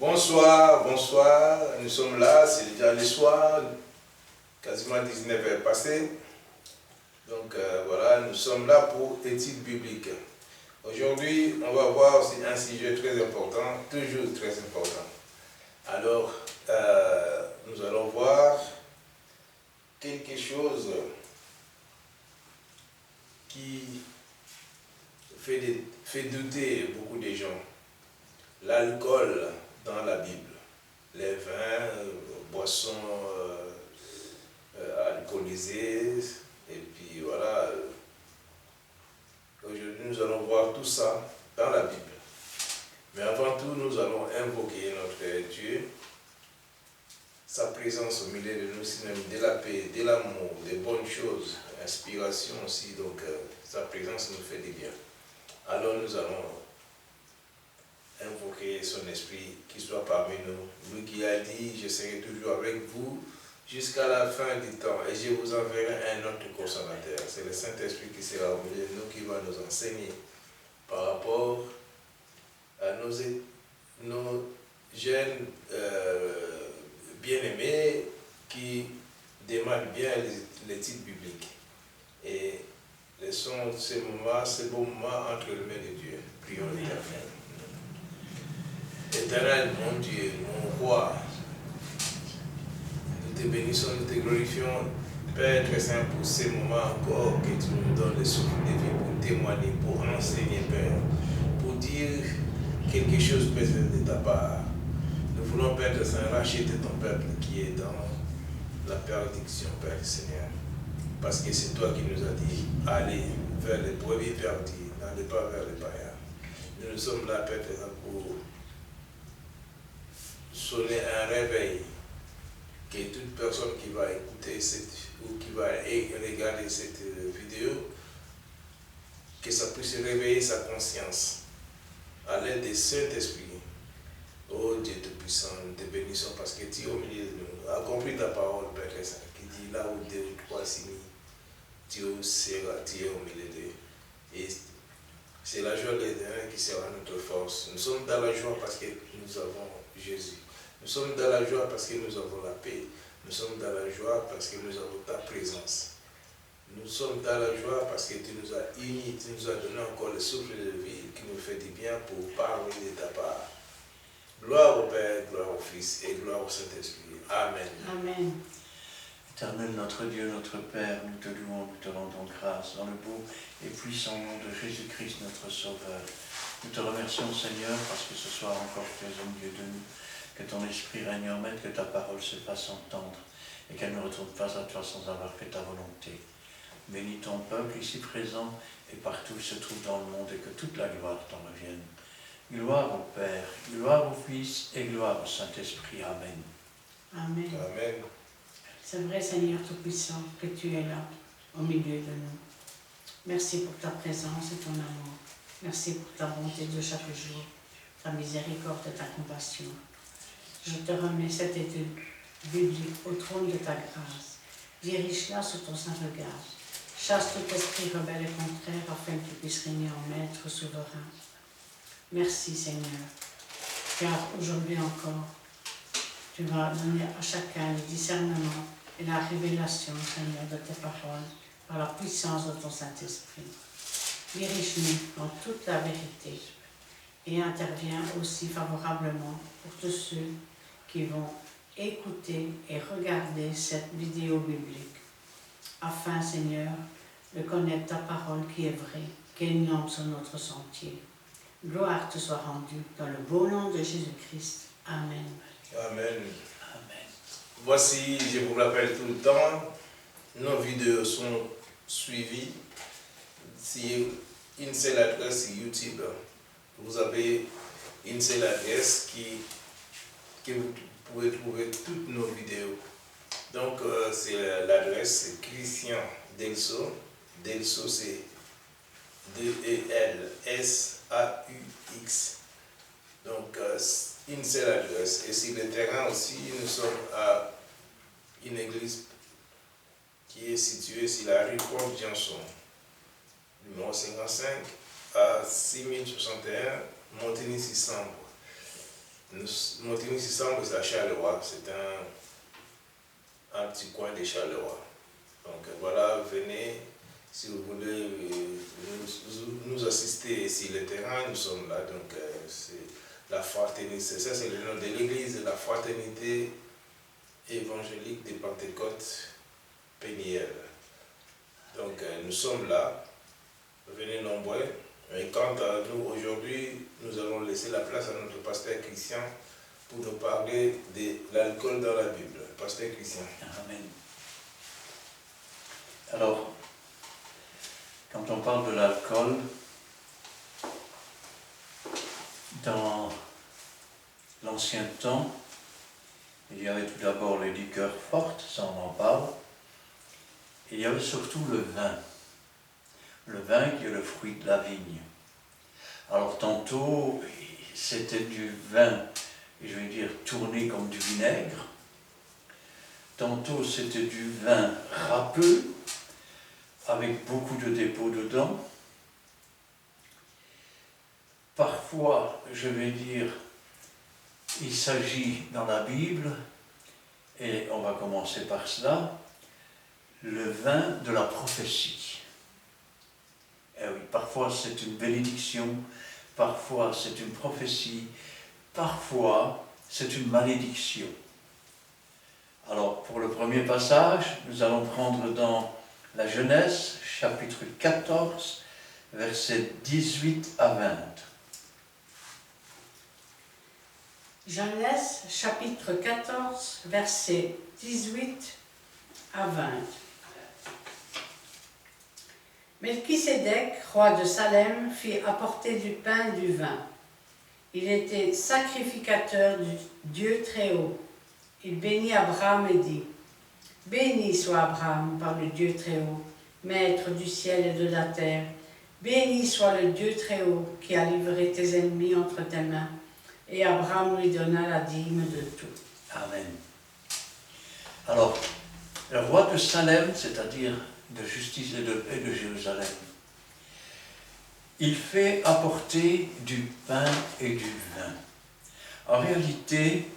Bonsoir, bonsoir, nous sommes là, c'est déjà le soir, quasiment 19h passé. Donc voilà, nous sommes là pour études bibliques. Aujourd'hui, on va voir aussi un sujet très important, toujours très important. Alors, nous allons voir quelque chose qui fait douter beaucoup de gens. L'alcool dans la Bible, les vins, boissons alcoolisées, et puis voilà. Aujourd'hui, nous allons voir tout ça dans la Bible. Mais avant tout, nous allons invoquer notre Dieu, sa présence au milieu de nous, sinon de la paix, de l'amour, des bonnes choses, inspiration aussi. Donc, sa présence nous fait du bien. Alors, nous allons invoquer son esprit qui soit parmi nous. Lui qui a dit, je serai toujours avec vous jusqu'à la fin du temps et je vous enverrai un autre consommateur. C'est le Saint-Esprit qui sera au milieu de nous, qui va nous enseigner par rapport à nos jeunes bien-aimés qui demandent bien l'étude biblique. Et laissons ces beaux moments entre les mains de Dieu. Prions l'Éternel. Éternel, mon Dieu, mon roi, nous te bénissons, nous te glorifions, Père très saint, pour ces moments encore que tu nous donnes le souffle de vie pour témoigner, pour enseigner, Père, pour dire quelque chose de ta part. Nous voulons, Père très saint, racheter ton peuple qui est dans la perdition, Père Seigneur. Parce que c'est toi qui nous as dit, allez vers les brebis perdus, n'allez pas vers les païens. Nous sommes là, Père très saint, pour sonner un réveil, que toute personne qui va écouter ou qui va regarder cette vidéo, que ça puisse réveiller sa conscience à l'aide du Saint-Esprit. Oh Dieu Tout-Puissant, nous te bénissons parce que tu es au milieu de nous. Accomplis ta parole, Père Saint, qui dit là où deux ou trois s'unis, tu es au milieu d'eux. Et c'est la joie de l'Éternel qui sera notre force. Nous sommes dans la joie parce que nous avons Jésus. Nous sommes dans la joie parce que nous avons la paix. Nous sommes dans la joie parce que nous avons ta présence. Nous sommes dans la joie parce que tu nous as unis, tu nous as donné encore le souffle de vie qui nous fait du bien pour parler de ta part. Gloire au Père, gloire au Fils et gloire au Saint-Esprit. Amen. Amen. Éternel notre Dieu, notre Père, nous te louons, nous te rendons grâce dans le beau et puissant nom de Jésus-Christ, notre Sauveur. Nous te remercions, Seigneur, parce que ce soir encore tu es au milieu de nous, que ton esprit règne en maître, que ta parole se fasse entendre et qu'elle ne retourne pas à toi sans avoir fait ta volonté. Bénis ton peuple ici présent et partout où il se trouve dans le monde et que toute la gloire t'en revienne. Gloire au Père, gloire au Fils et gloire au Saint-Esprit. Amen. Amen. Amen. C'est vrai, Seigneur Tout-Puissant, que tu es là, au milieu de nous. Merci pour ta présence et ton amour. Merci pour ta bonté de chaque jour, ta miséricorde et ta compassion. Je te remets cette étude biblique au trône de ta grâce. Dirige-la sous ton saint regard. Chasse tout esprit rebelle et contraire afin que tu puisses régner en maître souverain. Merci Seigneur, car aujourd'hui encore, tu vas donner à chacun le discernement et la révélation, Seigneur, de tes paroles par la puissance de ton Saint-Esprit. Dirige-nous dans toute la vérité et interviens aussi favorablement pour tous ceux qui vont écouter et regarder cette vidéo biblique, afin, Seigneur, de connaître ta parole qui est vraie, qui est une lampe sur notre sentier. Gloire te soit rendue dans le beau nom de Jésus-Christ. Amen. Amen. Amen. Voici, je vous rappelle tout le temps, nos vidéos sont suivies. C'est une seule adresse YouTube. Vous avez une seule adresse que vous pouvez trouver toutes nos vidéos. Donc, c'est l'adresse Christian Delso. Delso, c'est D-E-L-S-A-U-X. Donc, une seule adresse. Et sur le terrain aussi, nous sommes à une église qui est située sur la rue Pont-Janson, numéro 55, à 6061, Montigny-sur-Sambre. Montigny-sur-Sambre, c'est à Charleroi. C'est un petit coin de Charleroi. Donc voilà, venez, si vous voulez nous assister sur le terrain, nous sommes là. Donc c'est la fraternité, ça c'est le nom de l'église, la fraternité évangélique de Pentecôte Péniel. Donc nous sommes là, venez nombreux. Et quant à nous, aujourd'hui, nous allons laisser la place à notre pasteur Christian pour nous parler de l'alcool dans la Bible. Pasteur Christian. Amen. Alors, quand on parle de l'alcool, dans l'ancien temps, il y avait tout d'abord les liqueurs fortes, ça on en parle, et il y avait surtout le vin. Le vin qui est le fruit de la vigne. Alors tantôt, c'était du vin, je vais dire, tourné comme du vinaigre. Tantôt, c'était du vin râpeux, avec beaucoup de dépôts dedans. Parfois, je vais dire, il s'agit dans la Bible, et on va commencer par cela, le vin de la prophétie. Eh oui, parfois c'est une bénédiction, parfois c'est une prophétie, parfois c'est une malédiction. Alors, pour le premier passage, nous allons prendre dans la Genèse, chapitre 14, versets 18 à 20. Genèse, chapitre 14, versets 18 à 20. Melchisédek, roi de Salem, fit apporter du pain et du vin. Il était sacrificateur du Dieu Très-Haut. Il bénit Abraham et dit, « Béni soit Abraham par le Dieu Très-Haut, maître du ciel et de la terre. Béni soit le Dieu Très-Haut qui a livré tes ennemis entre tes mains. » Et Abraham lui donna la dîme de tout. Amen. Alors, le roi de Salem, c'est-à-dire de justice et de paix de Jérusalem, il fait apporter du pain et du vin. En réalité,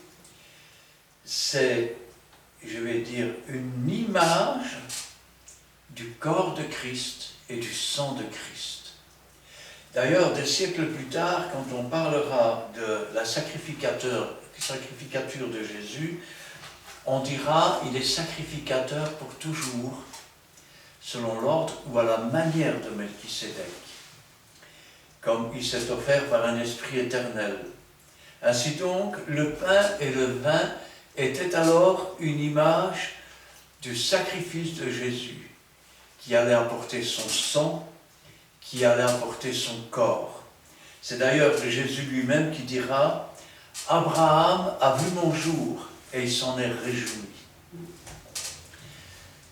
c'est, je vais dire, une image du corps de Christ et du sang de Christ. D'ailleurs, des siècles plus tard, quand on parlera de la sacrificature de Jésus, on dira il est sacrificateur pour toujours, selon l'ordre ou à la manière de Melchisédek, comme il s'est offert par un esprit éternel. Ainsi donc, le pain et le vin étaient alors une image du sacrifice de Jésus, qui allait apporter son sang, qui allait apporter son corps. C'est d'ailleurs Jésus lui-même qui dira « Abraham a vu mon jour et il s'en est réjoui ».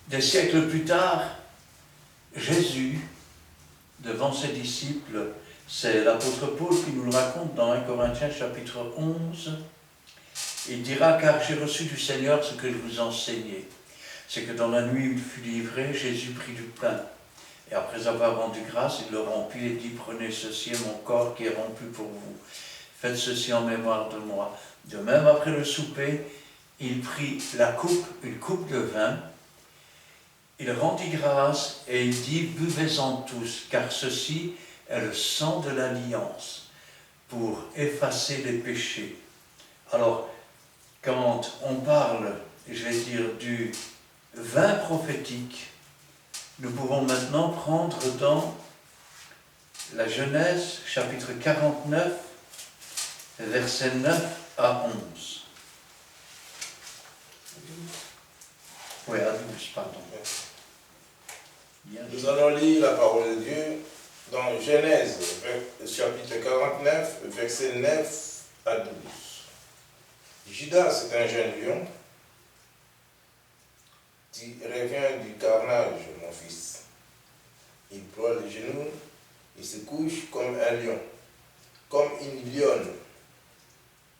Des siècles plus tard, Jésus, devant ses disciples, c'est l'apôtre Paul qui nous le raconte dans 1 Corinthiens chapitre 11, il dira « Car j'ai reçu du Seigneur ce que je vous enseignais, c'est que dans la nuit où il fut livré, Jésus prit du pain. Et après avoir rendu grâce, il le rompit et dit, prenez ceci est mon corps qui est rompu pour vous. Faites ceci en mémoire de moi. De même, après le souper, il prit la coupe, une coupe de vin. Il rendit grâce et il dit, buvez-en tous, car ceci est le sang de l'alliance pour effacer les péchés. Alors, quand on parle, je vais dire, du vin prophétique, nous pouvons maintenant prendre dans la Genèse, chapitre 49, versets 9 à 11. Oui, à 12, pardon. Nous allons lire la parole de Dieu dans Genèse, chapitre 49, versets 9 à 12. Judas, c'est un jeune lion. Tu reviens du carnage, mon fils. Il ploie les genoux, il se couche comme un lion, comme une lionne.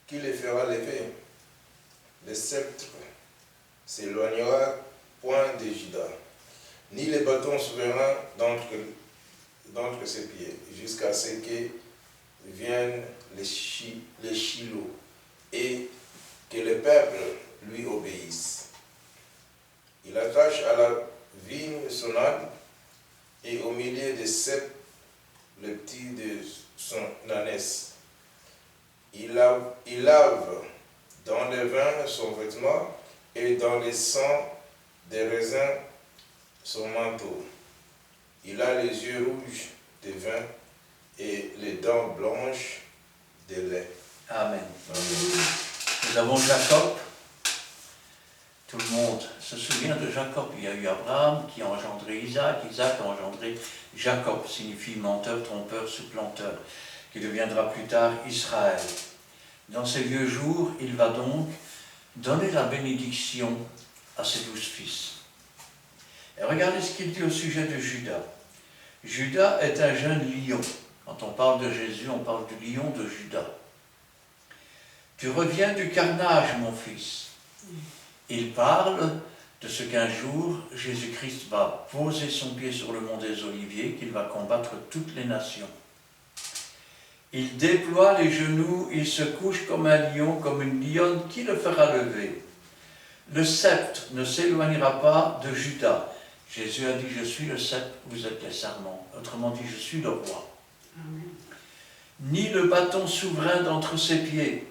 Qui les fera lever? Le sceptre s'éloignera point de Judas, ni les bâtons souverains d'entre ses pieds, jusqu'à ce que viennent les Shiloh, peuple lui obéisse. Il attache à la vigne son âne et au milieu des cèpes le petit de son ânesse. Il lave dans le vin son vêtement et dans le sang des raisins son manteau. Il a les yeux rouges de vin et les dents blanches de lait. Amen. Amen. Nous avons Jacob. Tout le monde se souvient de Jacob. Il y a eu Abraham qui a engendré Isaac. Isaac a engendré Jacob, signifie menteur, trompeur, supplanteur, qui deviendra plus tard Israël. Dans ses vieux jours, il va donc donner la bénédiction à ses 12 fils. Et regardez ce qu'il dit au sujet de Judas. Judas est un jeune lion. Quand on parle de Jésus, on parle du lion de Judas. Tu reviens du carnage, mon fils. Il parle de ce qu'un jour, Jésus-Christ va poser son pied sur le mont des Oliviers, qu'il va combattre toutes les nations. Il déploie les genoux, il se couche comme un lion, comme une lionne, qui le fera lever. Le sceptre ne s'éloignera pas de Judas. Jésus a dit, je suis le sceptre, vous êtes les serments. Autrement dit, je suis le roi. Amen. Ni le bâton souverain d'entre ses pieds.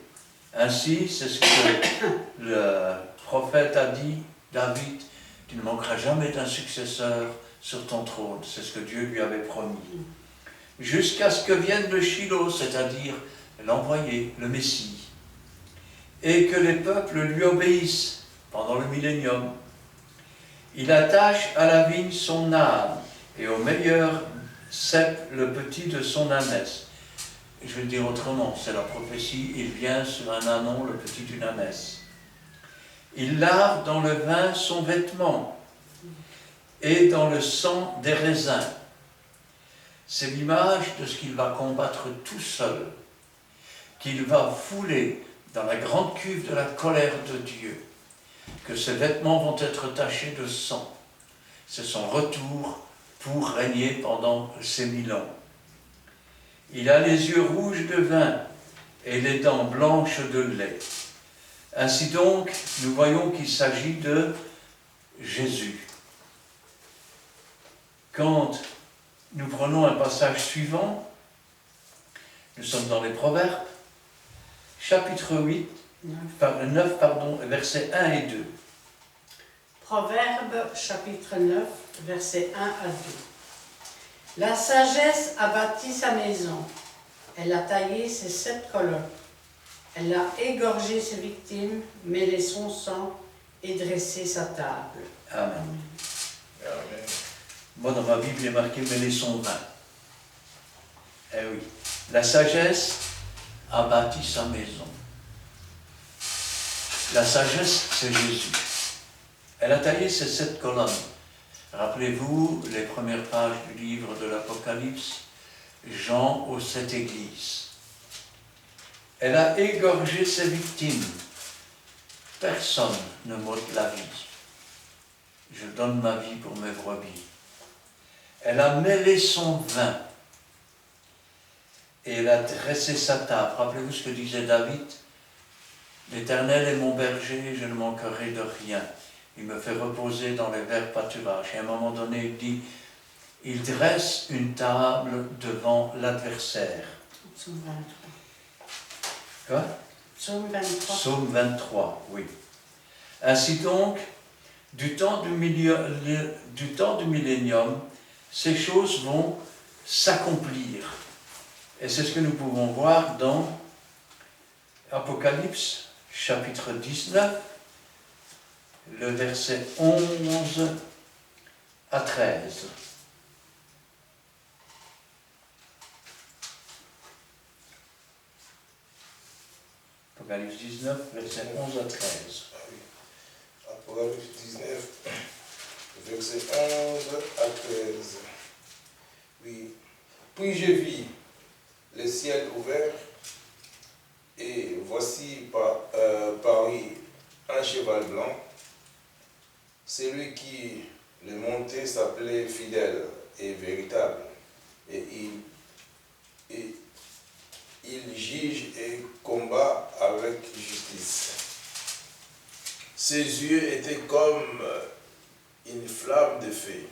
Ainsi, c'est ce que le prophète a dit, David, tu ne manqueras jamais d'un successeur sur ton trône. C'est ce que Dieu lui avait promis. Jusqu'à ce que vienne le Shiloh, c'est-à-dire l'envoyé, le Messie, et que les peuples lui obéissent pendant le millénium. Il attache à la vigne son âne, et au meilleur cep le petit de son ânesse. Je vais le dire autrement, c'est la prophétie, il vient sur un ânon, le petit d'une ânesse. Il lave dans le vin son vêtement, et dans le sang des raisins. C'est l'image de ce qu'il va combattre tout seul, qu'il va fouler dans la grande cuve de la colère de Dieu, que ses vêtements vont être tachés de sang. C'est son retour pour régner pendant ces 1000 ans. Il a les yeux rouges de vin et les dents blanches de lait. Ainsi donc, nous voyons qu'il s'agit de Jésus. Quand nous prenons un passage suivant, nous sommes dans les Proverbes, chapitre 9, versets 1 et 2. Proverbe, chapitre 9, versets 1 à 2. La sagesse a bâti sa maison, elle a taillé ses 7 colonnes, elle a égorgé ses victimes, mêlé son sang et dressé sa table. Amen. Amen. Moi, dans ma Bible, il est marqué « mêler son vin ». Eh oui, la sagesse a bâti sa maison. La sagesse, c'est Jésus. Elle a taillé ses 7 colonnes. Rappelez-vous les premières pages du livre de l'Apocalypse, Jean aux 7 églises. Elle a égorgé ses victimes. Personne ne m'ôte la vie. Je donne ma vie pour mes brebis. Elle a mêlé son vin. Et elle a dressé sa table. Rappelez-vous ce que disait David. L'Éternel est mon berger, je ne manquerai de rien. Il me fait reposer dans les verts pâturages. Et à un moment donné, il dit, il dresse une table devant l'adversaire. Psaume 23. Quoi? Psaume 23. Psaume 23, oui. Ainsi donc, du temps du millénium, ces choses vont s'accomplir. Et c'est ce que nous pouvons voir dans Apocalypse, chapitre 19, le verset 11 à 13. Apocalypse 19, verset 11 à 13. Ah oui. Apocalypse 19, verset 11 à 13. Oui. Puis je vis le ciel ouvert, et voici parut un cheval blanc. Celui qui le montait s'appelait Fidèle et Véritable, et il juge et combat avec justice. Ses yeux étaient comme une flamme de feu.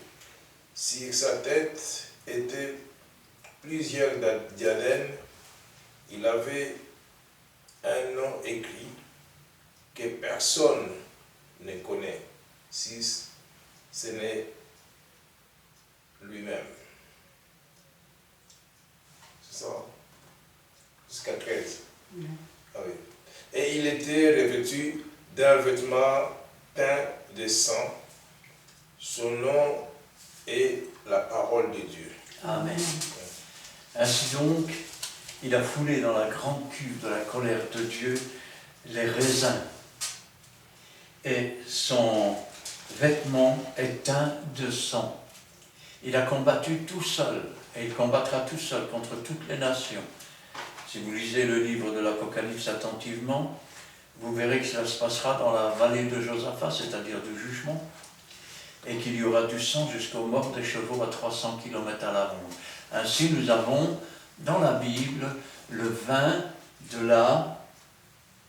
Sur sa tête étaient plusieurs diadèmes. Il avait un nom écrit que personne ne connaît, si ce n'est lui-même. C'est ça? Jusqu'à 13. Oui. Ah oui. Et il était revêtu d'un vêtement teint de sang. Son nom est la parole de Dieu. Amen. Ainsi donc, il a foulé dans la grande cuve de la colère de Dieu les raisins. Et son vêtement est teint de sang. Il a combattu tout seul, et il combattra tout seul contre toutes les nations. Si vous lisez le livre de l'Apocalypse attentivement, vous verrez que cela se passera dans la vallée de Josaphat, c'est-à-dire du jugement, et qu'il y aura du sang jusqu'aux morts des chevaux à 300 km à la ronde. Ainsi, nous avons dans la Bible le vin de la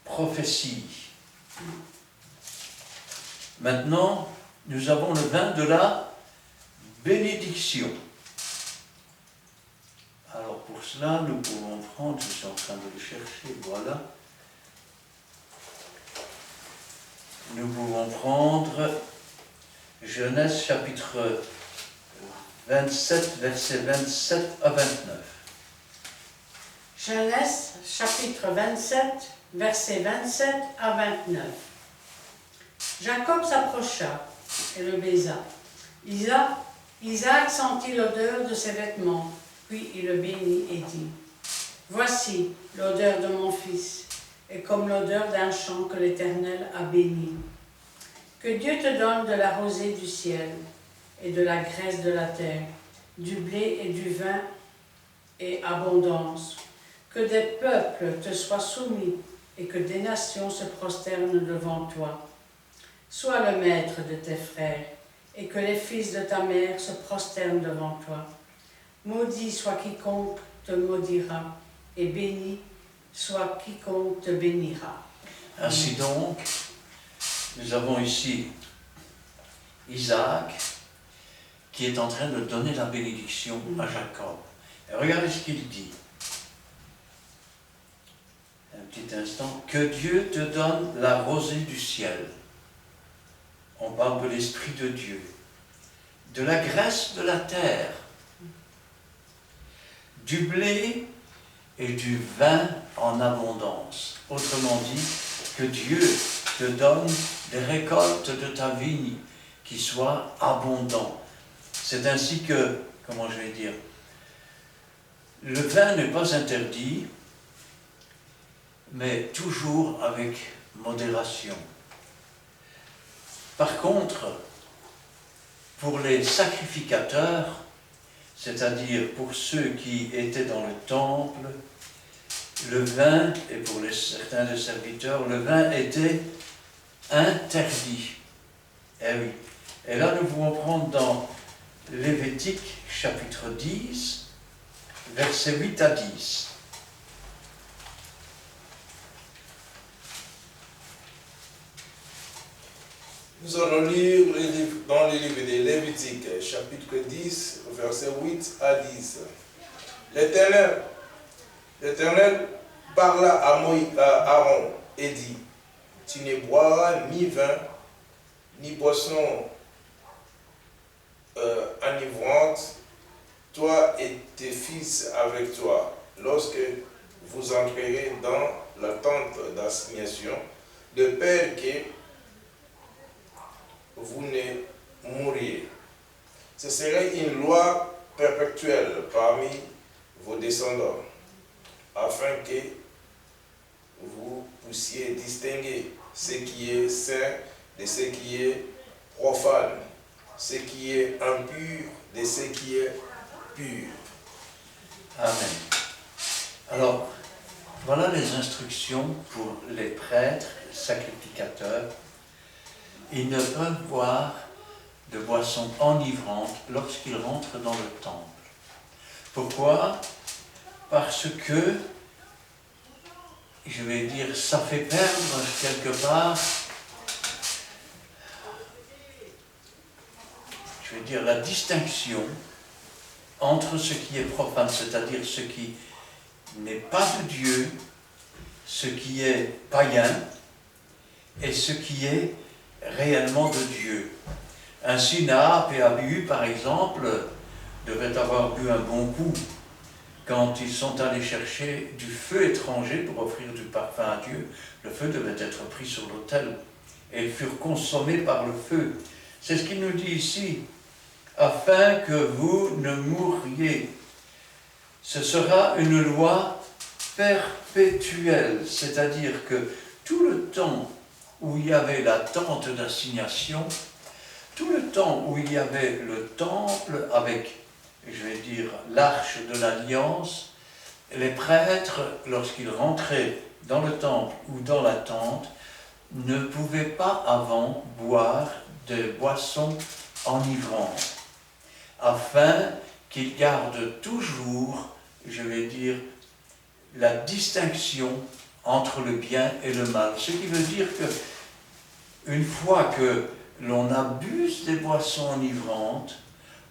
prophétie. Maintenant, nous avons le vin de la bénédiction. Alors pour cela, nous pouvons prendre, je suis en train de le chercher, voilà. Nous pouvons prendre Genèse chapitre 27, versets 27 à 29. Genèse chapitre 27, versets 27 à 29. Jacob s'approcha et le baisa. Isaac sentit l'odeur de ses vêtements, puis il le bénit et dit, « Voici l'odeur de mon fils, et comme l'odeur d'un champ que l'Éternel a béni. Que Dieu te donne de la rosée du ciel, et de la graisse de la terre, du blé et du vin et abondance. Que des peuples te soient soumis, et que des nations se prosternent devant toi. Sois le maître de tes frères, et que les fils de ta mère se prosternent devant toi. Maudit soit quiconque te maudira, et béni soit quiconque te bénira. » Ainsi donc, nous avons ici Isaac qui est en train de donner la bénédiction à Jacob. Et regardez ce qu'il dit. Un petit instant. Que Dieu te donne la rosée du ciel. On parle de l'Esprit de Dieu. De la graisse de la terre. Du blé et du vin en abondance. Autrement dit, que Dieu te donne des récoltes de ta vigne qui soient abondantes. C'est ainsi que, comment je vais dire, le vin n'est pas interdit, mais toujours avec modération. Par contre, pour les sacrificateurs, c'est-à-dire pour ceux qui étaient dans le temple, le vin, et pour certains des serviteurs, le vin était interdit. Eh oui. Et là, nous pouvons prendre dans Lévitique, chapitre 10, versets 8 à 10. Nous allons lire dans le livre de Lévitique, chapitre 10, versets 8 à 10. L'Éternel parla à Aaron et dit, « Tu ne boiras ni vin, ni boisson enivrante, toi et tes fils avec toi, lorsque vous entrerez dans la tente d'assignation, de peur que vous ne mouriez. Ce serait une loi perpétuelle parmi vos descendants, afin que vous puissiez distinguer ce qui est saint de ce qui est profane, ce qui est impur de ce qui est pur. » Amen. Alors, voilà les instructions pour les prêtres, les sacrificateurs. Ils ne peuvent boire de boissons enivrantes lorsqu'ils rentrent dans le temple. Pourquoi? Parce que, je vais dire, ça fait perdre quelque part vais dire, la distinction entre ce qui est profane, c'est-à-dire ce qui n'est pas de Dieu, ce qui est païen, et ce qui est réellement de Dieu. Ainsi, Naap et Abihu, par exemple, devaient avoir bu un bon coup quand ils sont allés chercher du feu étranger pour offrir du parfum à Dieu. Le feu devait être pris sur l'autel, et ils furent consommés par le feu. C'est ce qu'il nous dit ici, afin que vous ne mouriez. Ce sera une loi perpétuelle, c'est-à-dire que tout le temps où il y avait la tente d'assignation, tout le temps où il y avait le temple avec, je vais dire, l'arche de l'alliance, les prêtres, lorsqu'ils rentraient dans le temple ou dans la tente, ne pouvaient pas avant boire des boissons enivrantes, afin qu'ils gardent toujours, je vais dire, la distinction entre le bien et le mal. Ce qui veut dire que une fois que l'on abuse des boissons enivrantes,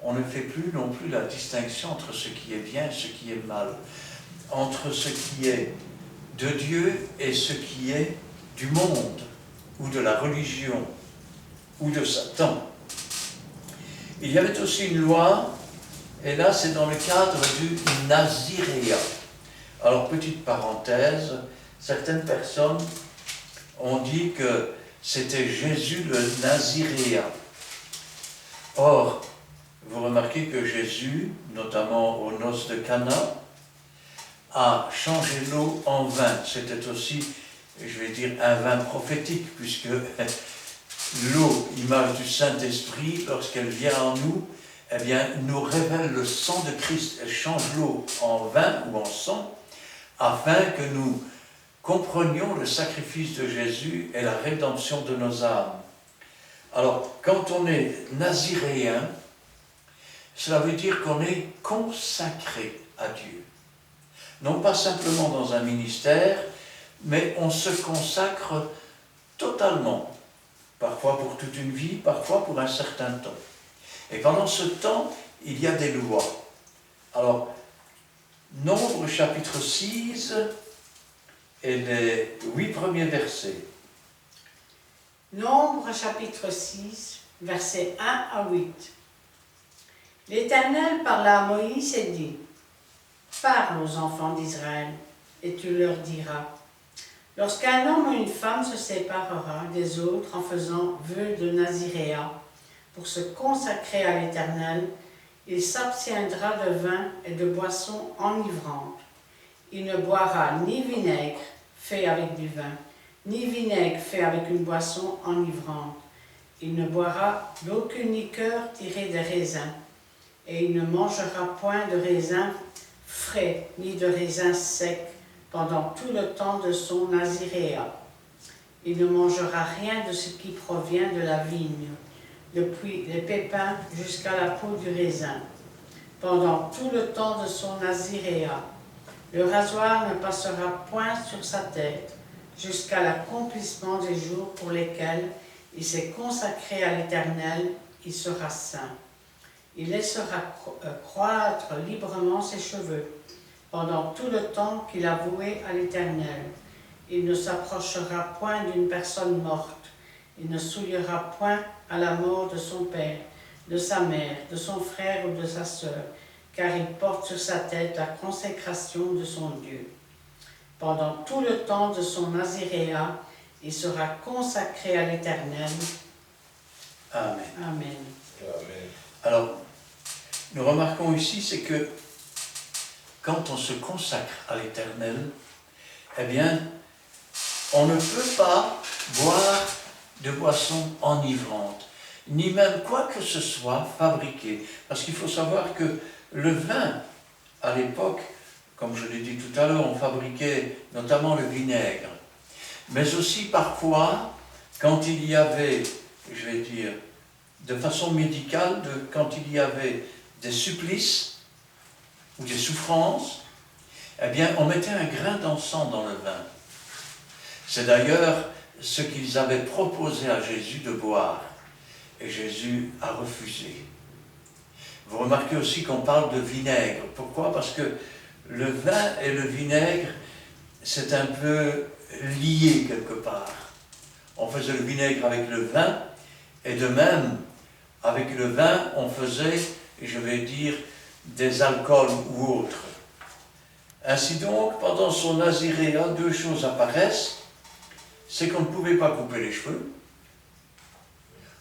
on ne fait plus non plus la distinction entre ce qui est bien et ce qui est mal, entre ce qui est de Dieu et ce qui est du monde, ou de la religion, ou de Satan. Il y avait aussi une loi, et là c'est dans le cadre du naziréat. Alors, petite parenthèse, certaines personnes ont dit que c'était Jésus le naziréen. Or, vous remarquez que Jésus, notamment aux noces de Cana, a changé l'eau en vin. C'était aussi, je vais dire, un vin prophétique, puisque l'eau, image du Saint-Esprit, lorsqu'elle vient en nous, eh bien, nous révèle le sang de Christ. Elle change l'eau en vin ou en sang, afin que nous comprenions le sacrifice de Jésus et la rédemption de nos âmes. Alors, quand on est naziréen, cela veut dire qu'on est consacré à Dieu. Non pas simplement dans un ministère, mais on se consacre totalement, parfois pour toute une vie, parfois pour un certain temps. Et pendant ce temps, il y a des lois. Alors, Nombre chapitre 6 et les 8 premiers versets. Nombre chapitre 6, versets 1 à 8. L'Éternel parla à Moïse et dit, « Parle aux enfants d'Israël, et tu leur diras, lorsqu'un homme ou une femme se séparera des autres en faisant vœu de naziréat pour se consacrer à l'Éternel, il s'abstiendra de vin et de boissons enivrantes. Il ne boira ni vinaigre fait avec du vin, ni vinaigre fait avec une boisson enivrante. Il ne boira d'aucune liqueur tirée des raisins, et il ne mangera point de raisins frais, ni de raisins secs, pendant tout le temps de son naziréat. Il ne mangera rien de ce qui provient de la vigne, depuis les pépins jusqu'à la peau du raisin, pendant tout le temps de son naziréat. Le rasoir ne passera point sur sa tête, jusqu'à l'accomplissement des jours pour lesquels il s'est consacré à l'Éternel, il sera saint. Il laissera croître librement ses cheveux, pendant tout le temps qu'il a voué à l'Éternel. Il ne s'approchera point d'une personne morte, il ne souillera point à la mort de son père, de sa mère, de son frère ou de sa sœur, car il porte sur sa tête la consécration de son Dieu. Pendant tout le temps de son naziréat, il sera consacré à l'Éternel. Amen. Amen. Amen. Alors, nous remarquons ici, c'est que quand on se consacre à l'Éternel, eh bien, on ne peut pas boire de boissons enivrantes, ni même quoi que ce soit fabriqué. Parce qu'il faut savoir que le vin, à l'époque, comme je l'ai dit tout à l'heure, on fabriquait notamment le vinaigre. Mais aussi parfois, quand il y avait, je vais dire, de façon médicale, quand il y avait des supplices ou des souffrances, eh bien, on mettait un grain d'encens dans le vin. C'est d'ailleurs ce qu'ils avaient proposé à Jésus de boire. Et Jésus a refusé. Vous remarquez aussi qu'on parle de vinaigre. Pourquoi? Parce que le vin et le vinaigre, c'est un peu lié quelque part. On faisait le vinaigre avec le vin, et de même, avec le vin, on faisait, je vais dire, des alcools ou autres. Ainsi donc, pendant son naziréa, deux choses apparaissent. C'est qu'on ne pouvait pas couper les cheveux,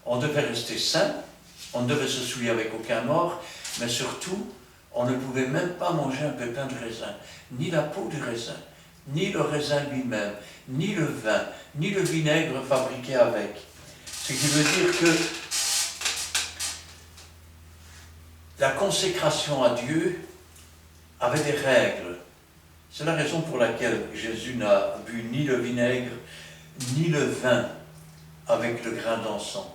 on devait rester sain, on ne devait se souiller avec aucun mort, mais surtout, on ne pouvait même pas manger un pépin de raisin, ni la peau du raisin, ni le raisin lui-même, ni le vin, ni le vinaigre fabriqué avec. Ce qui veut dire que la consécration à Dieu avait des règles. C'est la raison pour laquelle Jésus n'a bu ni le vinaigre, ni le vin avec le grain d'encens.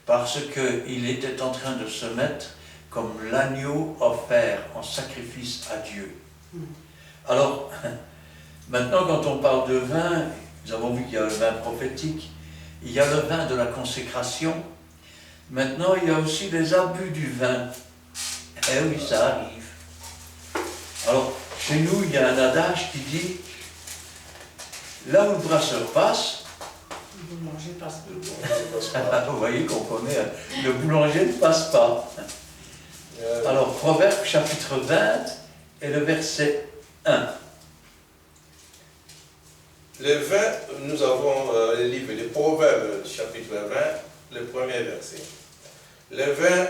Parce qu'il était en train de se mettre comme l'agneau offert en sacrifice à Dieu. Alors, maintenant quand on parle de vin, nous avons vu qu'il y a le vin prophétique, il y a le vin de la consécration, maintenant il y a aussi les abus du vin. Eh oui, ça arrive. Alors, chez nous, il y a un adage qui dit « Là où le brasseur passe, le boulanger passe pas. » Vous voyez qu'on connaît, le boulanger ne passe pas. Alors, Proverbe chapitre 20 et le verset 1. Le 20, nous avons le livre des Proverbes, chapitre 20, le premier verset. Le vin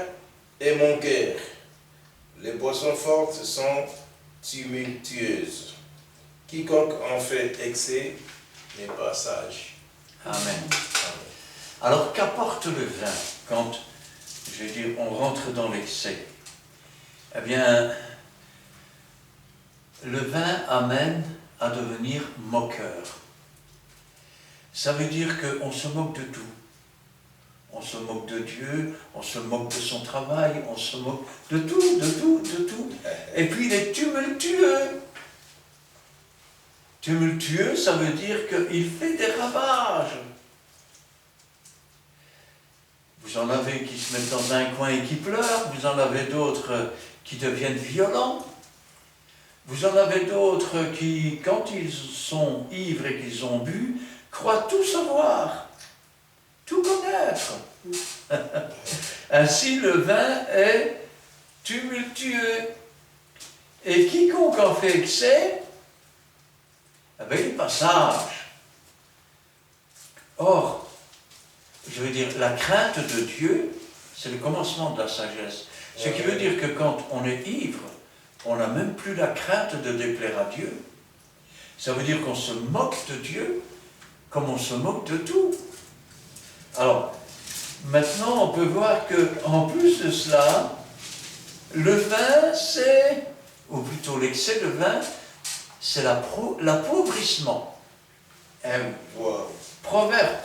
est mon cœur, les boissons fortes sont tumultueuses. Quiconque en fait excès n'est pas sage. Amen. Alors, qu'apporte le vin quand, je vais dire, on rentre dans l'excès? Eh bien, le vin amène à devenir moqueur. Ça veut dire qu'on se moque de tout. On se moque de Dieu, on se moque de son travail, on se moque de tout, de tout, de tout. Et puis il est tumultueux. Tumultueux, ça veut dire qu'il fait des ravages. Vous en avez qui se mettent dans un coin et qui pleurent, vous en avez d'autres qui deviennent violents. Vous en avez d'autres qui, quand ils sont ivres et qu'ils ont bu, croient tout savoir, tout connaître. Ainsi, le vin est tumultueux. Et quiconque en fait excès, eh bien, il n'est pas sage. Or, je veux dire, la crainte de Dieu, c'est le commencement de la sagesse. Ce qui veut dire que quand on est ivre, on n'a même plus la crainte de déplaire à Dieu. Ça veut dire qu'on se moque de Dieu comme on se moque de tout. Alors, maintenant, on peut voir qu'en plus de cela, le vin, c'est, ou plutôt l'excès de vin, c'est l'appauvrissement. Wow. Proverbe,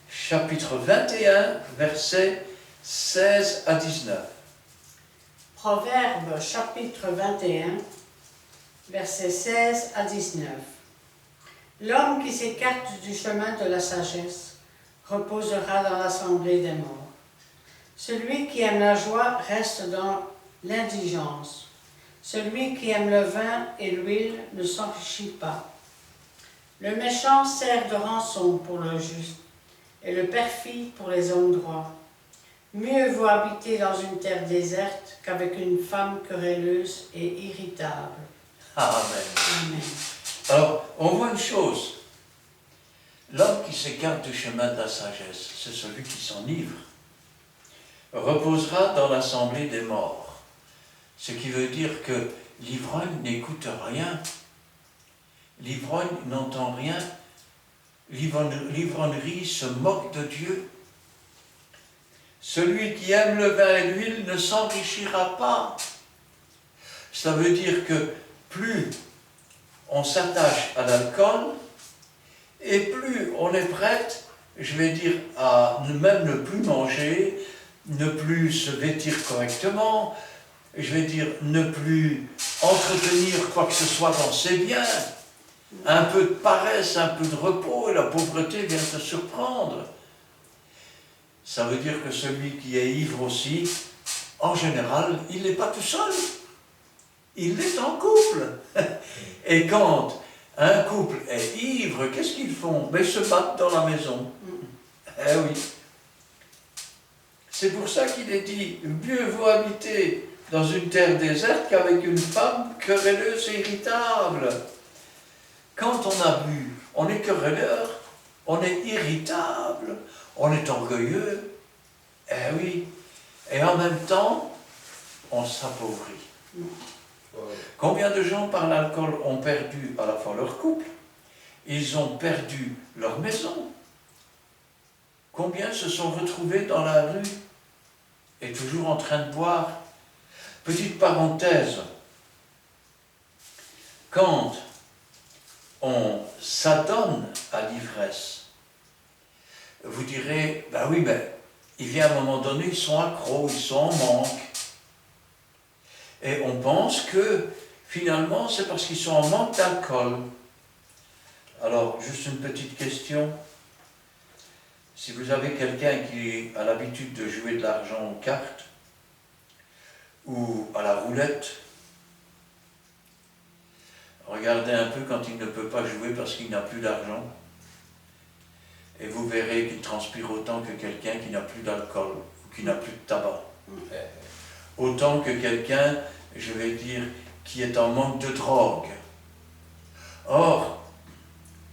chapitre 21, versets 16 à 19. Proverbe, chapitre 21, versets 16 à 19. L'homme qui s'écarte du chemin de la sagesse reposera dans l'assemblée des morts. Celui qui aime la joie reste dans l'indigence. Celui qui aime le vin et l'huile ne s'enrichit pas. Le méchant sert de rançon pour le juste, et le perfide pour les hommes droits. Mieux vaut habiter dans une terre déserte qu'avec une femme querelleuse et irritable. Amen. Amen. Alors, on voit une chose. L'homme qui s'écarte du chemin de la sagesse, c'est celui qui s'enivre, reposera dans l'assemblée des morts. Ce qui veut dire que l'ivrogne n'écoute rien, l'ivrogne n'entend rien, l'ivrognerie se moque de Dieu. Celui qui aime le vin et l'huile ne s'enrichira pas. Ça veut dire que plus on s'attache à l'alcool, et plus on est prête, je vais dire, à même ne plus manger, ne plus se vêtir correctement, je vais dire, ne plus entretenir quoi que ce soit dans ses biens. Un peu de paresse, un peu de repos, et la pauvreté vient te surprendre. Ça veut dire que celui qui est ivre aussi en général, il n'est pas tout seul. Il est en couple. Et quand un couple est ivre, qu'est-ce qu'ils font? Ben, ils se battent dans la maison. Eh oui. C'est pour ça qu'il est dit, mieux vaut habiter dans une terre déserte qu'avec une femme querelleuse et irritable. Quand on a bu, on est querelleur, on est irritable, on est orgueilleux. Eh oui. Et en même temps, on s'appauvrit. Combien de gens par l'alcool ont perdu à la fois leur couple, ils ont perdu leur maison. Combien se sont retrouvés dans la rue et toujours en train de boire. Petite parenthèse, quand on s'adonne à l'ivresse, vous direz, ben oui, mais il vient un moment donné, ils sont accros, ils sont en manque. Et on pense que finalement c'est parce qu'ils sont en manque d'alcool. Alors, juste une petite question. Si vous avez quelqu'un qui a l'habitude de jouer de l'argent aux cartes ou à la roulette, regardez un peu quand il ne peut pas jouer parce qu'il n'a plus d'argent et vous verrez qu'il transpire autant que quelqu'un qui n'a plus d'alcool ou qui n'a plus de tabac. Autant que quelqu'un, je vais dire, qui est en manque de drogue. Or,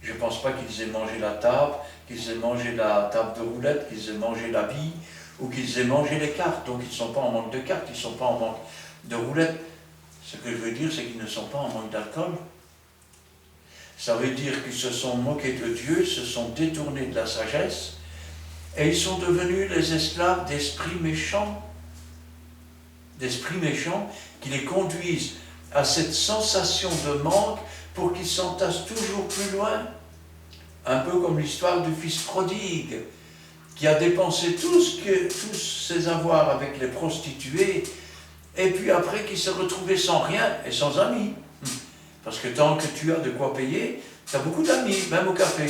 je ne pense pas qu'ils aient mangé la table, qu'ils aient mangé la table de roulette, qu'ils aient mangé la bille, ou qu'ils aient mangé les cartes. Donc ils ne sont pas en manque de cartes, ils ne sont pas en manque de roulette. Ce que je veux dire, c'est qu'ils ne sont pas en manque d'alcool. Ça veut dire qu'ils se sont moqués de Dieu, se sont détournés de la sagesse, et ils sont devenus les esclaves d'esprits méchants. D'esprits méchants qui les conduisent à cette sensation de manque pour qu'ils s'entassent toujours plus loin. Un peu comme l'histoire du fils prodigue, qui a dépensé tous ses avoirs avec les prostituées, et puis après qui s'est retrouvé sans rien et sans amis. Parce que tant que tu as de quoi payer, tu as beaucoup d'amis, même au café.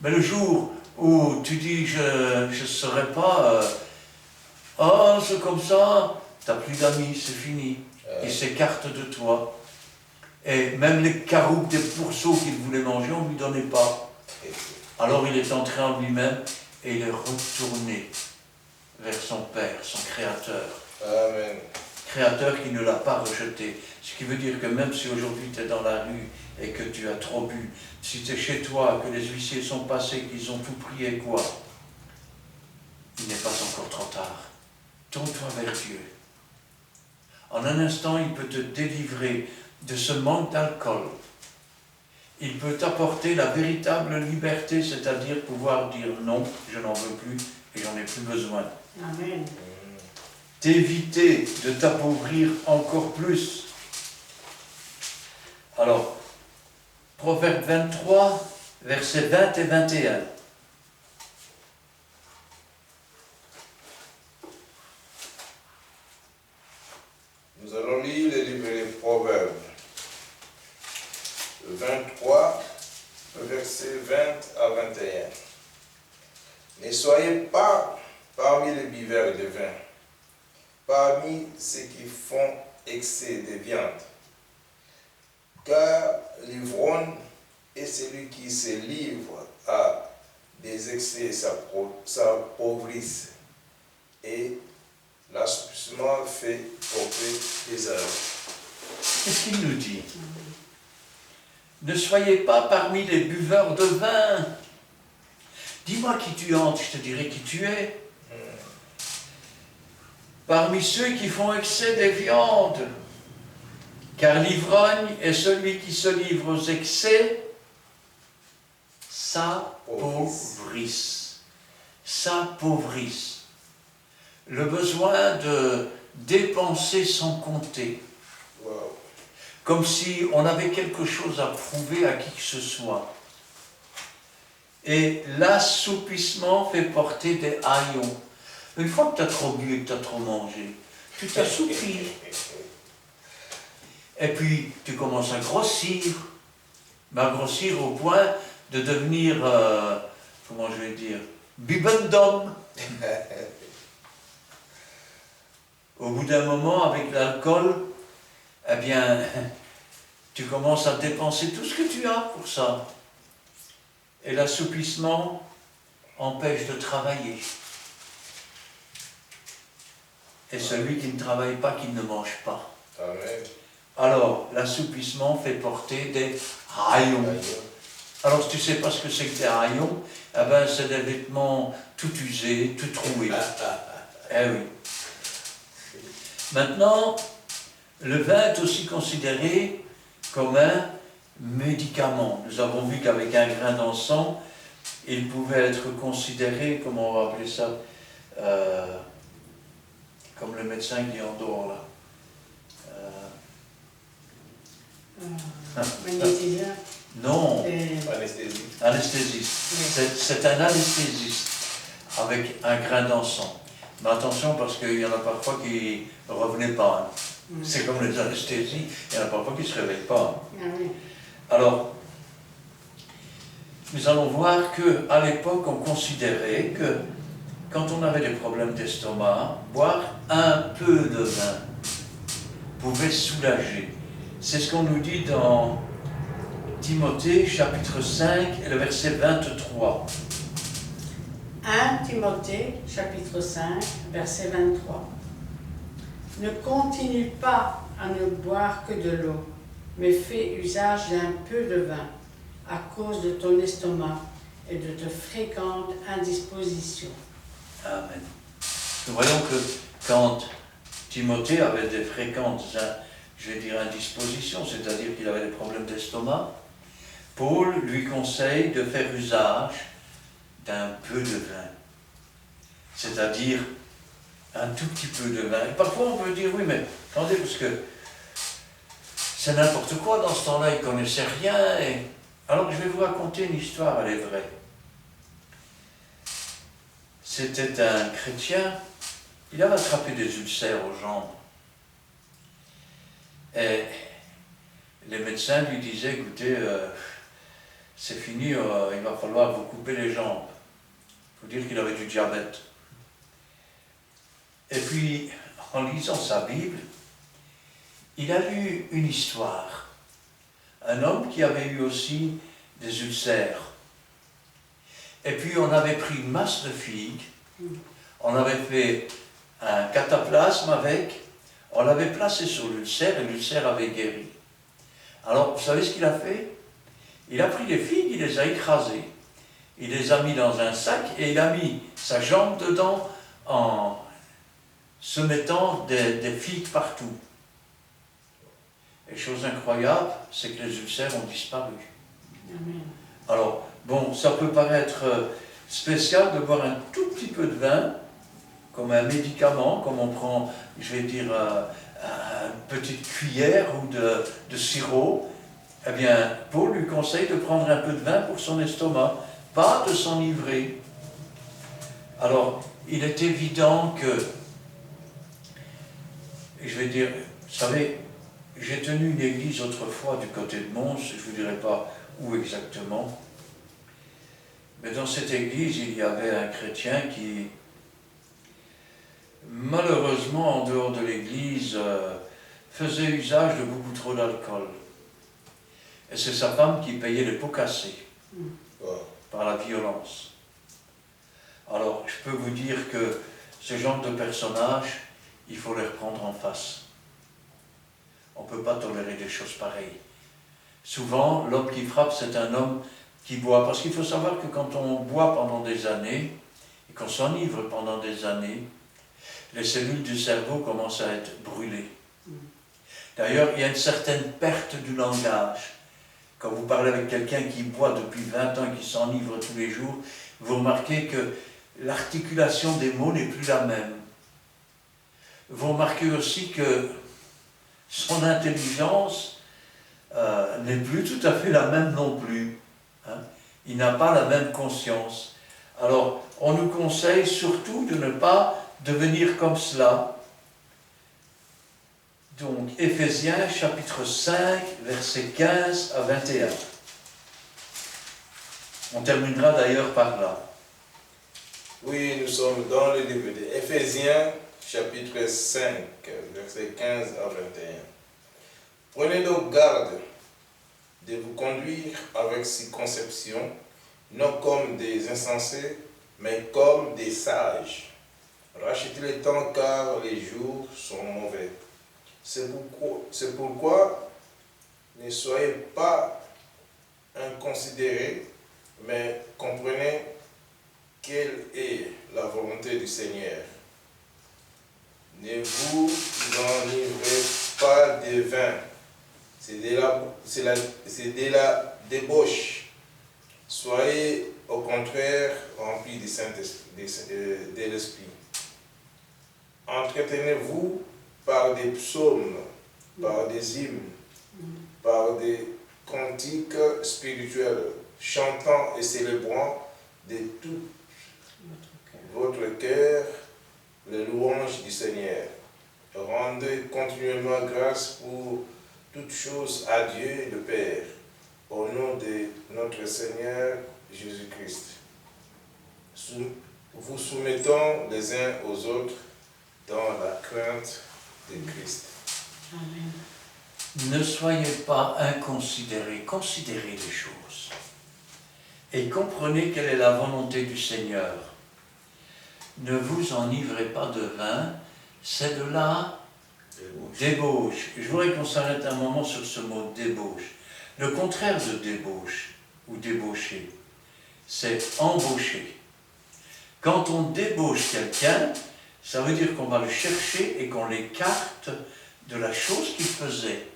Mais le jour où tu dis je ne serai pas... oh, c'est comme ça, tu n'as plus d'amis, c'est fini. Ils s'écartent de toi. Et même les caroubes des pourceaux qu'il voulait manger, on ne lui donnait pas. Alors il est entré en lui-même et il est retourné vers son Père, son Créateur. Amen. Créateur qui ne l'a pas rejeté. Ce qui veut dire que même si aujourd'hui tu es dans la rue et que tu as trop bu, si tu es chez toi, que les huissiers sont passés, qu'ils ont tout pris et quoi, il n'est pas encore trop tard. Tourne-toi vers Dieu. En un instant, il peut te délivrer de ce manque d'alcool. Il peut t'apporter la véritable liberté, c'est-à-dire pouvoir dire non, je n'en veux plus et j'en ai plus besoin. Amen. T'éviter de t'appauvrir encore plus. Alors, Proverbe 23, versets 20 et 21. Nous allons lire le livre des Proverbes 23, versets 20 à 21. Ne soyez pas parmi les buveurs de vin, parmi ceux qui font excès de viande, car l'ivrogne est celui qui se livre à des excès s'appauvrissent, et l'assouplissement fait porter des erreurs. Qu'est-ce qu'il nous dit? Ne soyez pas parmi les buveurs de vin. Dis-moi qui tu entres, je te dirai qui tu es. Parmi ceux qui font excès des viandes, car l'ivrogne est celui qui se livre aux excès, s'appauvrissent. S'appauvrissent. Le besoin de dépenser sans compter. Wow. Comme si on avait quelque chose à prouver à qui que ce soit. Et l'assoupissement fait porter des haillons. Une fois que tu as trop bu et que tu as trop mangé, tu t'assoupis. Et puis, tu commences à grossir. Mais à grossir au point de devenir, comment je vais dire, bibendum. Au bout d'un moment, avec l'alcool, eh bien, tu commences à dépenser tout ce que tu as pour ça. Et l'assoupissement empêche de travailler. Et celui qui ne travaille pas, qui ne mange pas. Amen. Alors, l'assoupissement fait porter des haillons. Alors, si tu ne sais pas ce que c'est que des haillons, eh ben, c'est des vêtements tout usés, tout troués. Eh oui. Maintenant, le vin est aussi considéré comme un médicament. Nous avons vu qu'avec un grain d'encens, il pouvait être considéré, comment on va appeler ça, comme le médecin qui endort là. Magnétiseur. Non, Anesthésie. anesthésiste. Oui. C'est un anesthésiste avec un grain d'encens. Mais attention parce qu'il y en a parfois qui ne revenaient pas. Hein. C'est comme les anesthésies, il y en a parfois qui ne se réveillent pas. Ah oui. Alors, nous allons voir qu'à l'époque, on considérait que quand on avait des problèmes d'estomac, boire un peu de vin pouvait soulager. C'est ce qu'on nous dit dans Timothée, chapitre 5, et le verset 23. 1 Timothée, chapitre 5, verset 23. Ne continue pas à ne boire que de l'eau, mais fais usage d'un peu de vin, à cause de ton estomac et de tes fréquentes indispositions. Amen. Nous voyons que quand Timothée avait des fréquentes, je vais dire, indispositions, c'est-à-dire qu'il avait des problèmes d'estomac, Paul lui conseille de faire usage d'un peu de vin, c'est-à-dire un tout petit peu de vin. Et parfois on peut dire, oui, mais attendez, parce que c'est n'importe quoi dans ce temps-là, il ne connaissait rien. Et... Alors je vais vous raconter une histoire, elle est vraie. C'était un chrétien, il avait attrapé des ulcères aux jambes. Et les médecins lui disaient, écoutez, c'est fini, il va falloir vous couper les jambes. Il faut dire qu'il avait du diabète. Et puis, en lisant sa Bible, il a lu une histoire. Un homme qui avait eu aussi des ulcères. Et puis, on avait pris une masse de figues, on avait fait un cataplasme avec, on l'avait placé sur l'ulcère et l'ulcère avait guéri. Alors, vous savez ce qu'il a fait? Il a pris les figues, il les a écrasées, il les a mis dans un sac et il a mis sa jambe dedans en se mettant des figues partout. Et chose incroyable, c'est que les ulcères ont disparu. Amen. Alors, bon, ça peut paraître spécial de boire un tout petit peu de vin, comme un médicament, comme on prend, je vais dire, une petite cuillère ou de sirop. Eh bien, Paul lui conseille de prendre un peu de vin pour son estomac, pas de s'enivrer. Alors, il est évident que, je vais dire, vous savez, j'ai tenu une église autrefois du côté de Mons, je ne vous dirai pas où exactement, mais dans cette église, il y avait un chrétien qui, malheureusement, en dehors de l'église, faisait usage de beaucoup trop d'alcool. Et c'est sa femme qui payait les pots cassés par la violence. Alors, je peux vous dire que ce genre de personnages, il faut les reprendre en face. On ne peut pas tolérer des choses pareilles. Souvent, l'homme qui frappe, c'est un homme qui boit. Parce qu'il faut savoir que quand on boit pendant des années, et qu'on s'enivre pendant des années, les cellules du cerveau commencent à être brûlées. D'ailleurs, il y a une certaine perte du langage. Quand vous parlez avec quelqu'un qui boit depuis 20 ans, qui s'enivre tous les jours, vous remarquez que l'articulation des mots n'est plus la même. Vous remarquez aussi que son intelligence n'est plus tout à fait la même non plus. Hein. Il n'a pas la même conscience. Alors, on nous conseille surtout de ne pas devenir comme cela. Donc, Éphésiens, chapitre 5, versets 15 à 21. On terminera d'ailleurs par là. Oui, nous sommes dans le livre d'Éphésiens, chapitre 5, versets 15 à 21. Prenez donc garde de vous conduire avec circonspection, non comme des insensés, mais comme des sages. Rachetez le temps car les jours sont mauvais. C'est pourquoi ne soyez pas inconsidérés, mais comprenez quelle est la volonté du Seigneur. Ne vous enivrez pas de vin, c'est de la débauche. Soyez au contraire remplis de l'Esprit. Entretenez-vous par des psaumes, par des hymnes, par des cantiques spirituels, chantant et célébrant de tout votre cœur les louanges du Seigneur. Rendez continuellement grâce pour toutes choses à Dieu le Père, au nom de notre Seigneur Jésus-Christ. Vous soumettant les uns aux autres dans la crainte de Christ. Amen. Ne soyez pas inconsidérés, considérez les choses. Et comprenez quelle est la volonté du Seigneur. Ne vous enivrez pas de vin, c'est de la débauche. Je voudrais qu'on s'arrête un moment sur ce mot débauche. Le contraire de débauche ou débaucher, c'est embaucher. Quand on débauche quelqu'un, ça veut dire qu'on va le chercher et qu'on l'écarte de la chose qu'il faisait.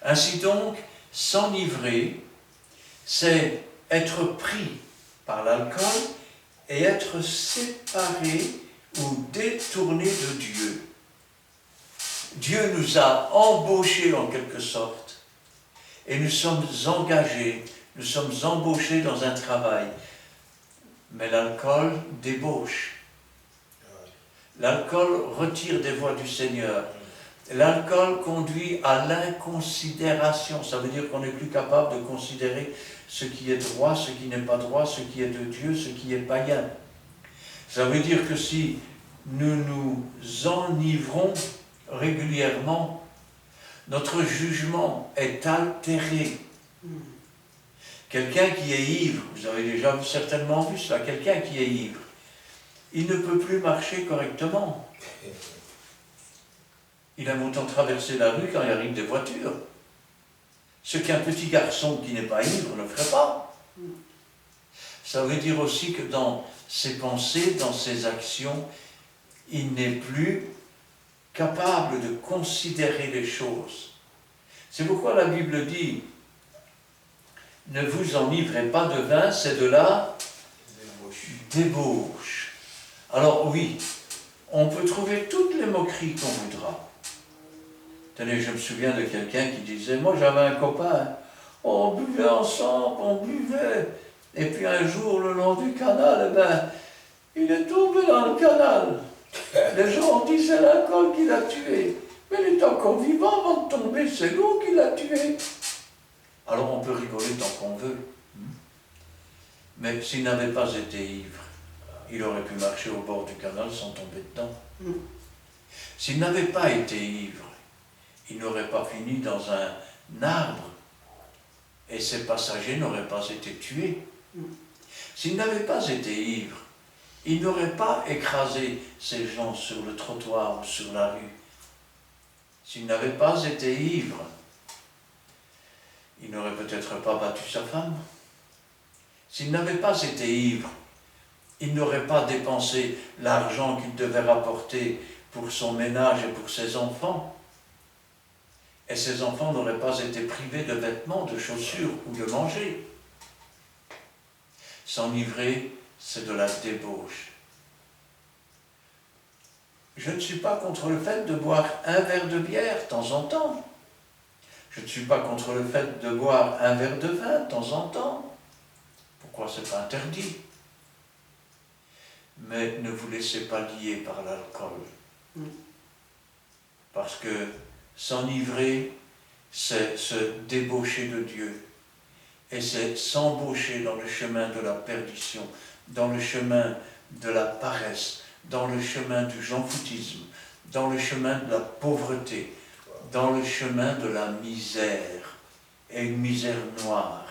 Ainsi donc, s'enivrer, c'est être pris par l'alcool et être séparé ou détourné de Dieu. Dieu nous a embauchés en quelque sorte et nous sommes engagés, nous sommes embauchés dans un travail. Mais l'alcool débauche. L'alcool retire des voies du Seigneur. L'alcool conduit à l'inconsidération. Ça veut dire qu'on n'est plus capable de considérer ce qui est droit, ce qui n'est pas droit, ce qui est de Dieu, ce qui est païen. Ça veut dire que si nous nous enivrons régulièrement, notre jugement est altéré. Quelqu'un qui est ivre, vous avez déjà certainement vu cela, quelqu'un qui est ivre, il ne peut plus marcher correctement. Il aime autant traverser la rue quand il arrive des voitures. Ce qu'un petit garçon qui n'est pas ivre ne ferait pas. Ça veut dire aussi que dans ses pensées, dans ses actions, il n'est plus capable de considérer les choses. C'est pourquoi la Bible dit « Ne vous enivrez pas de vin, c'est de la débauche. » Alors oui, on peut trouver toutes les moqueries qu'on voudra. Tenez, je me souviens de quelqu'un qui disait, moi j'avais un copain, on buvait ensemble, on buvait, et puis un jour, le long du canal, il est tombé dans le canal. Les gens ont dit, c'est l'alcool qui l'a tué. Mais il est encore vivant avant de tomber, c'est l'eau qui l'a tué. Alors on peut rigoler tant qu'on veut. Mais s'il n'avait pas été ivre, il aurait pu marcher au bord du canal sans tomber dedans. S'il n'avait pas été ivre, il n'aurait pas fini dans un arbre et ses passagers n'auraient pas été tués. S'il n'avait pas été ivre, il n'aurait pas écrasé ces gens sur le trottoir ou sur la rue. S'il n'avait pas été ivre, il n'aurait peut-être pas battu sa femme. S'il n'avait pas été ivre, il n'aurait pas dépensé l'argent qu'il devait rapporter pour son ménage et pour ses enfants. Et ses enfants n'auraient pas été privés de vêtements, de chaussures ou de manger. S'enivrer, c'est de la débauche. Je ne suis pas contre le fait de boire un verre de bière de temps en temps. Je ne suis pas contre le fait de boire un verre de vin de temps en temps. Pourquoi c'est pas interdit? Mais ne vous laissez pas lier par l'alcool. Parce que s'enivrer, c'est se débaucher de Dieu. Et c'est s'embaucher dans le chemin de la perdition, dans le chemin de la paresse, dans le chemin du jean-foutisme, dans le chemin de la pauvreté, dans le chemin de la misère, et une misère noire.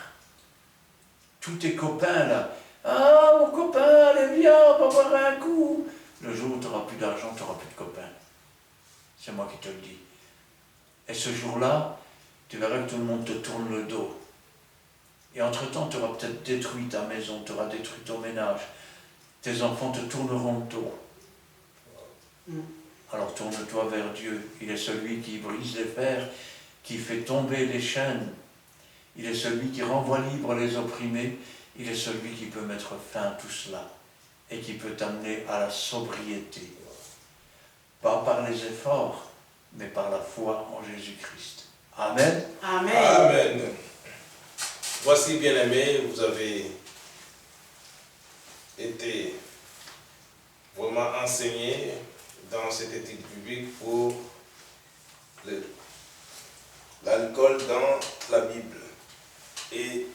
Tous tes copains là, ah mon copain, allez viens, on va boire un coup. Le jour où tu n'auras plus d'argent, tu n'auras plus de copains. C'est moi qui te le dis. Et ce jour-là, tu verras que tout le monde te tourne le dos. Et entre-temps, tu auras peut-être détruit ta maison, tu auras détruit ton ménage. Tes enfants te tourneront le dos. Alors tourne-toi vers Dieu. Il est celui qui brise les fers, qui fait tomber les chaînes. Il est celui qui renvoie libre les opprimés. Il est celui qui peut mettre fin à tout cela et qui peut t'amener à la sobriété. Pas par les efforts, mais par la foi en Jésus-Christ. Amen. Amen. Amen. Voici, bien-aimés, vous avez été vraiment enseignés dans cette étude biblique pour l'alcool dans la Bible. Et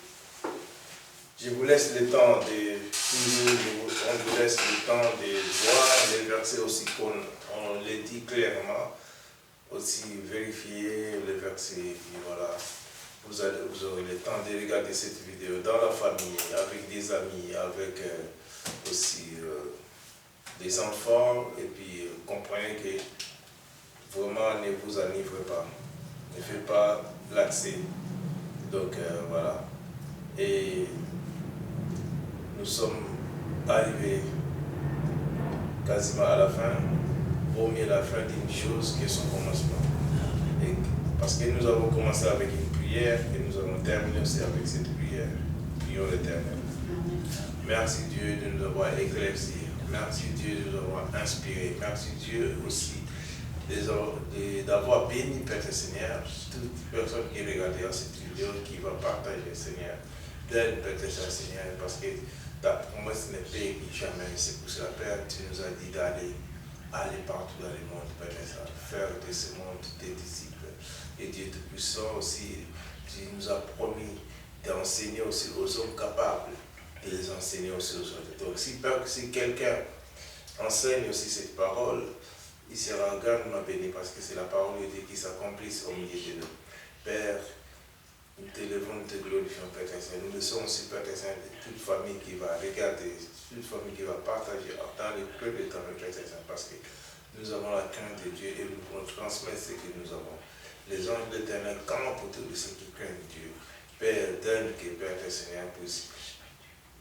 je vous laisse le temps de on vous laisse le temps de voir les versets aussi qu'on les dit clairement, aussi vérifier les versets, et puis voilà. Vous aurez le temps de regarder cette vidéo dans la famille, avec des amis, avec aussi des enfants, et puis comprenez que vraiment ne vous enivrez pas, ne faites pas l'accès. Donc voilà. Et nous sommes arrivés quasiment à la fin, au mieux la fin d'une chose qui est son commencement. Et parce que nous avons commencé avec une prière et nous allons terminer aussi avec cette prière. Prions l'Éternel. Merci Dieu de nous avoir éclaircis. Merci Dieu de nous avoir inspirés. Merci Dieu aussi d'avoir béni, Père Seigneur, toute personne qui regardera cette vidéo, qui va partager, Seigneur. Donne, Père Seigneur, parce que ta promesse n'est payée jamais. C'est pour cela, Père, tu nous as dit d'aller partout dans le monde, Père Seigneur, faire de ce monde des disciples. Et Dieu Tout-Puissant aussi, tu nous as promis d'enseigner aussi aux hommes capables de les enseigner aussi aux autres. Donc si quelqu'un enseigne aussi cette parole, il sera grandement béni parce que c'est la parole de Dieu qui s'accomplisse au milieu de nous. Père, nous t'élevons, nous te glorifions, Père Saint. Nous sommes aussi, Père Saint, de toute famille qui va regarder, toute famille qui va partager dans le creux de temps, Père Saint, parce que nous avons la crainte de Dieu et nous pouvons transmettre ce que nous avons. Les anges de l'Éternel campent autour de ceux qui craignent Dieu. Père, donne que Père Seigneur puisse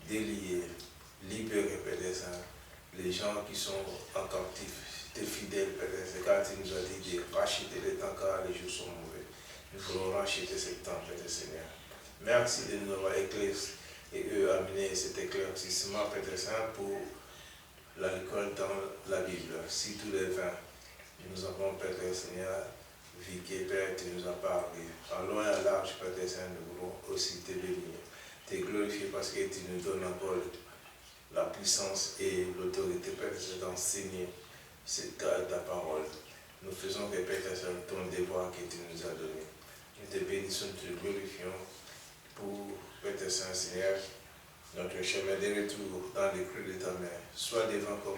délier, libérer, Père Saint, les gens qui sont en captif. Tes fidèles, Père Saint, car tu nous as dit de racheter le temps car les jours sont mauvais. Nous voulons racheter ce temps, Père Seigneur. Merci de nous avoir éclaircis et amener cet éclaircissement, Père Saint, pour l'alcool dans la Bible. Si tous les vins, nous avons, Père Seigneur, vu que Père, tu nous as parlé. En loin et à large, Père Saint, nous voulons aussi te bénir, te glorifier parce que tu nous donnes encore la puissance et l'autorité, Père Saint, d'enseigner ta parole. Nous faisons que Père Saint, ton devoir que tu nous as donné. Nous te bénissons, nous te glorifions pour Père Saint, Seigneur, notre chemin de retour dans les creux de ta main. Soit devant comme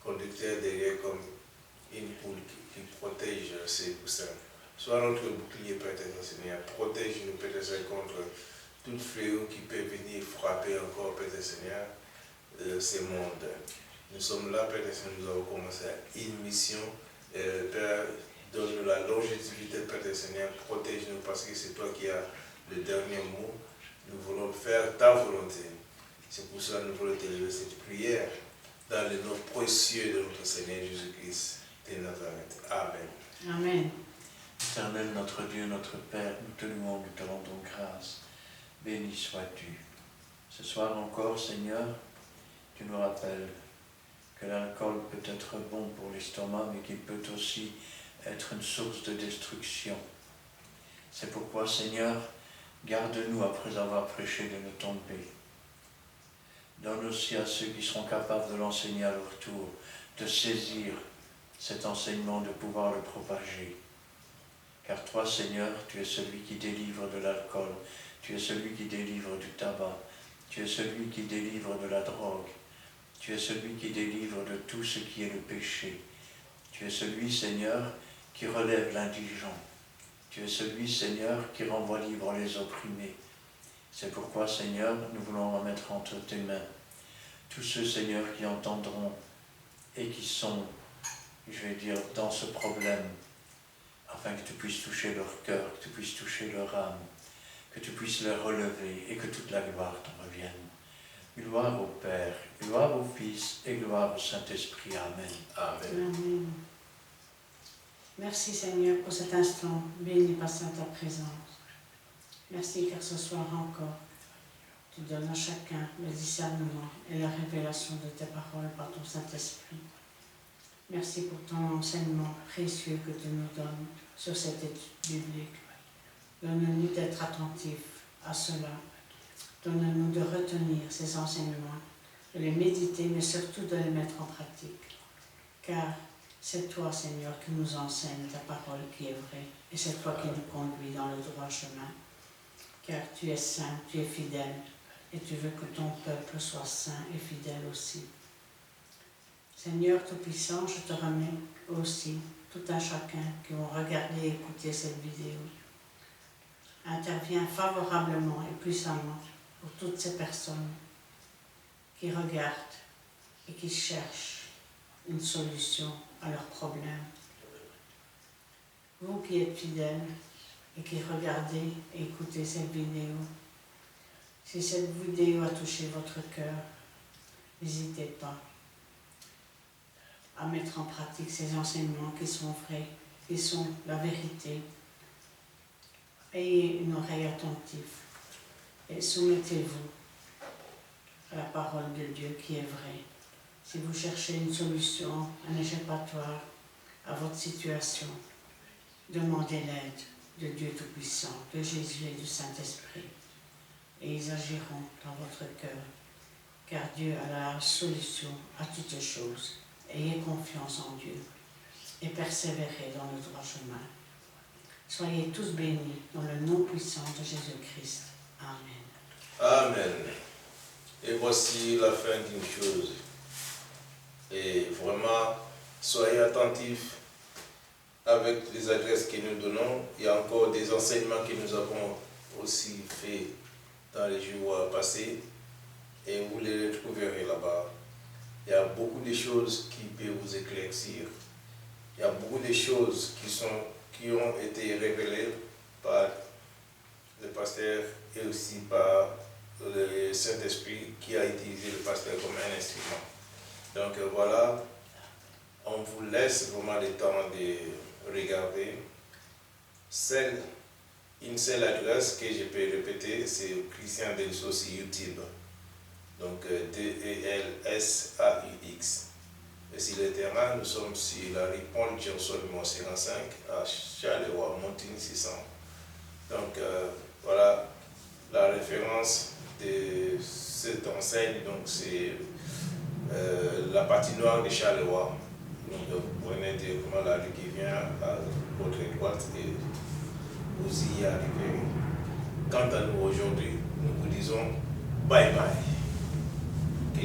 conducteur, derrière comme une poule qui protège ses poussins. Sois notre bouclier, Père Seigneur. Protège-nous, Père Seigneur, contre tout fléau qui peut venir frapper encore, Père Seigneur, ce monde. Nous sommes là, Père Seigneur, nous avons commencé une mission. Père, donne-nous la longévité, Père Seigneur. Protège-nous parce que c'est toi qui as le dernier mot. Nous voulons faire ta volonté. C'est pour cela que nous voulons t'élever cette prière dans le nom précieux de notre Seigneur Jésus-Christ de Nazareth. Amen. Amen. Éternel, notre Dieu, notre Père, nous te louons, nous te rendons grâce. Béni sois-tu. Ce soir encore, Seigneur, tu nous rappelles que l'alcool peut être bon pour l'estomac, mais qu'il peut aussi être une source de destruction. C'est pourquoi, Seigneur, garde-nous après avoir prêché de nous tomber. Donne aussi à ceux qui seront capables de l'enseigner à leur tour, de saisir cet enseignement, de pouvoir le propager. Car toi, Seigneur, tu es celui qui délivre de l'alcool, tu es celui qui délivre du tabac, tu es celui qui délivre de la drogue, tu Tu es celui qui délivre de tout ce qui est le péché. Tu es celui, Seigneur, qui relève l'indigent. Tu es celui, Seigneur, qui renvoie libre les opprimés. C'est pourquoi, Seigneur, nous voulons remettre entre tes mains tous ceux, Seigneur, qui entendront et qui sont, je vais dire, dans ce problème, afin que tu puisses toucher leur cœur, que tu puisses toucher leur âme, que tu puisses les relever et que toute la gloire t'en revienne. Gloire au Père, gloire au Fils et gloire au Saint-Esprit. Amen. Amen. Amen. Merci Seigneur pour cet instant béni par ta présence. Merci car ce soir encore, tu donnes à chacun le discernement et la révélation de tes paroles par ton Saint-Esprit. Merci pour ton enseignement précieux que tu nous donnes sur cette étude biblique. Donne-nous d'être attentifs à cela. Donne-nous de retenir ces enseignements, de les méditer, mais surtout de les mettre en pratique. Car c'est toi, Seigneur, qui nous enseigne ta parole qui est vraie, et c'est toi qui nous conduis dans le droit chemin. Car tu es saint, tu es fidèle, et tu veux que ton peuple soit saint et fidèle aussi. Seigneur Tout-Puissant, je te remets aussi tout un chacun qui vont regarder et écouter cette vidéo. Interviens favorablement et puissamment pour toutes ces personnes qui regardent et qui cherchent une solution à leurs problèmes. Vous qui êtes fidèles et qui regardez et écoutez cette vidéo, si cette vidéo a touché votre cœur, n'hésitez pas à mettre en pratique ces enseignements qui sont vrais, qui sont la vérité. Ayez une oreille attentive et soumettez-vous à la parole de Dieu qui est vraie. Si vous cherchez une solution, un échappatoire à votre situation, demandez l'aide de Dieu Tout-Puissant, de Jésus et du Saint-Esprit. Et ils agiront dans votre cœur, car Dieu a la solution à toutes choses. Ayez confiance en Dieu et persévérez dans le droit chemin. Soyez tous bénis dans le nom puissant de Jésus-Christ. Amen. Amen. Et voici la fin d'une chose. Et vraiment, soyez attentifs avec les adresses que nous donnons. Il y a encore des enseignements que nous avons aussi faits dans les jours passés. Et vous les retrouverez là-bas. Il y a beaucoup de choses qui peuvent vous éclaircir. Il y a beaucoup de choses qui ont été révélées par le pasteur et aussi par le Saint-Esprit qui a utilisé le pasteur comme un instrument. Donc voilà, on vous laisse vraiment le temps de regarder. Une seule adresse que je peux répéter, c'est Christian Delso sur YouTube. Donc DELSAUX. Et sur le terrain, nous sommes sur la rue Paul Johnson, Montserrat 5, à Charleroi, Montigny 600. Donc voilà la référence de cette enseigne. Donc c'est la partie noire de Charleroi. Donc vous prenez directement la rue qui vient à votre droite et vous y arriverez. Quant à nous aujourd'hui, nous vous disons bye bye.